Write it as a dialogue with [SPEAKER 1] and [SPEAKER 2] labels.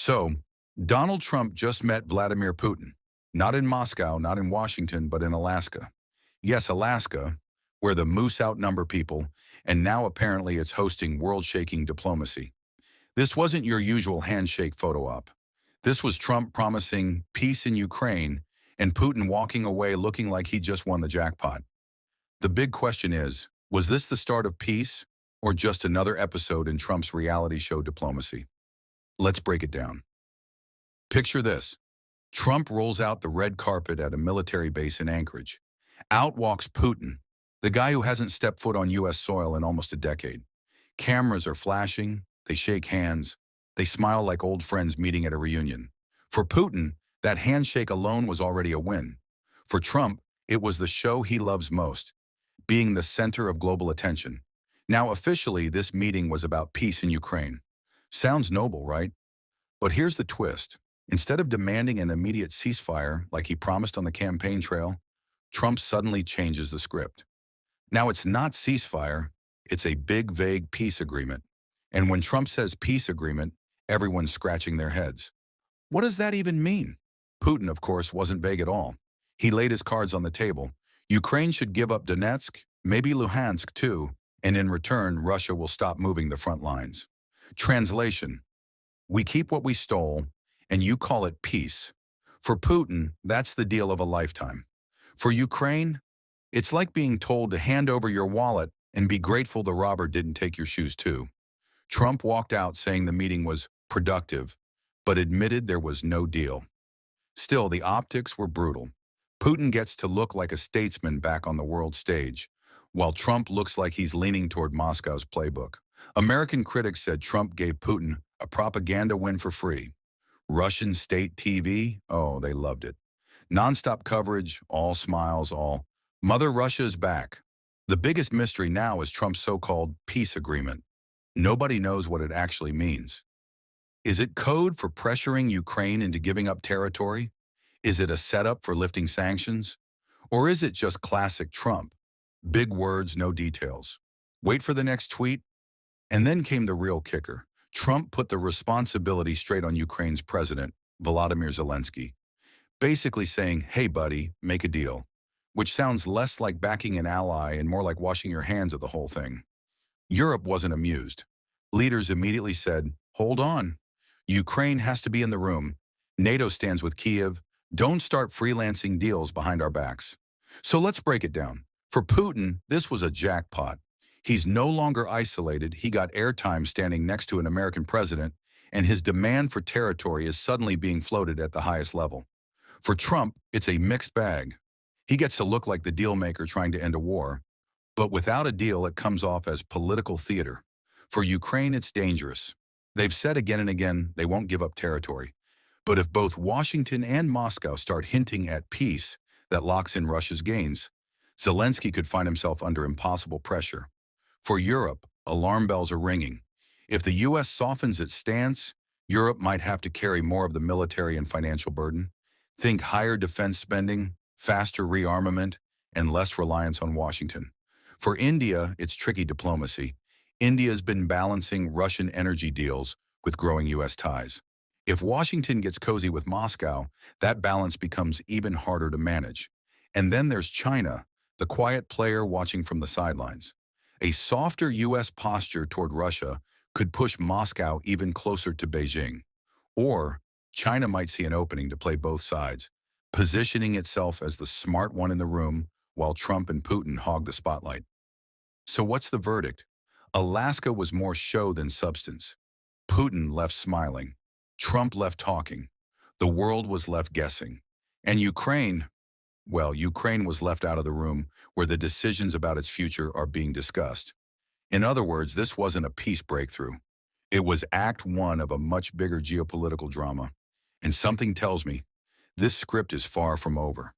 [SPEAKER 1] So, Donald Trump just met Vladimir Putin. Not in Moscow, not in Washington, but in Alaska. Yes, Alaska, where the moose outnumber people, and now apparently it's hosting world-shaking diplomacy. This wasn't your usual handshake photo op. This was Trump promising peace in Ukraine and Putin walking away looking like he just won the jackpot. The big question is, was this the start of peace or just another episode in Trump's reality show diplomacy? Let's break it down. Picture this. Trump rolls out the red carpet at a military base in Anchorage. Out walks Putin, the guy who hasn't stepped foot on U.S. soil in almost a decade. Cameras are flashing, they shake hands, they smile like old friends meeting at a reunion. For Putin, that handshake alone was already a win. For Trump, it was the show he loves most, being the center of global attention. Now officially, this meeting was about peace in Ukraine. Sounds noble, right? But here's the twist. Instead of demanding an immediate ceasefire like he promised on the campaign trail, Trump suddenly changes the script. Now it's not ceasefire, it's a big, vague peace agreement. And when Trump says peace agreement, everyone's scratching their heads. What does that even mean? Putin, of course, wasn't vague at all. He laid his cards on the table. Ukraine should give up Donetsk, maybe Luhansk too, and in return, Russia will stop moving the front lines. Translation: we keep what we stole, and you call it peace. For Putin, that's the deal of a lifetime. For Ukraine, it's like being told to hand over your wallet and be grateful the robber didn't take your shoes too. Trump walked out saying the meeting was productive, but admitted there was no deal. Still, the optics were brutal. Putin gets to look like a statesman back on the world stage, while Trump looks like he's leaning toward Moscow's playbook. American critics said Trump gave Putin a propaganda win for free. Russian state TV, oh, they loved it. Nonstop coverage, all smiles, all, Mother Russia's back. The biggest mystery now is Trump's so-called peace agreement. Nobody knows what it actually means. Is it code for pressuring Ukraine into giving up territory? Is it a setup for lifting sanctions? Or is it just classic Trump? Big words, no details. Wait for the next tweet. And then came the real kicker. Trump put the responsibility straight on Ukraine's president, Volodymyr Zelensky, basically saying, hey buddy, make a deal, which sounds less like backing an ally and more like washing your hands of the whole thing. Europe wasn't amused. Leaders immediately said, hold on. Ukraine has to be in the room. NATO stands with Kiev. Don't start freelancing deals behind our backs. So let's break it down. For Putin, this was a jackpot. He's no longer isolated. He got airtime standing next to an American president, and his demand for territory is suddenly being floated at the highest level. For Trump, it's a mixed bag. He gets to look like the deal maker trying to end a war, but without a deal, it comes off as political theater. For Ukraine, it's dangerous. They've said again and again they won't give up territory. But if both Washington and Moscow start hinting at peace that locks in Russia's gains, Zelensky could find himself under impossible pressure. For Europe, alarm bells are ringing. If the U.S. softens its stance, Europe might have to carry more of the military and financial burden. Think higher defense spending, faster rearmament, and less reliance on Washington. For India, it's tricky diplomacy. India's been balancing Russian energy deals with growing U.S. ties. If Washington gets cozy with Moscow, that balance becomes even harder to manage. And then there's China, the quiet player watching from the sidelines. A softer U.S. posture toward Russia could push Moscow even closer to Beijing. Or China might see an opening to play both sides, positioning itself as the smart one in the room while Trump and Putin hog the spotlight. So what's the verdict? Alaska was more show than substance. Putin left smiling. Trump left talking. The world was left guessing. And Ukraine, well, Ukraine was left out of the room where the decisions about its future are being discussed. In other words, this wasn't a peace breakthrough. It was Act One of a much bigger geopolitical drama. And something tells me this script is far from over.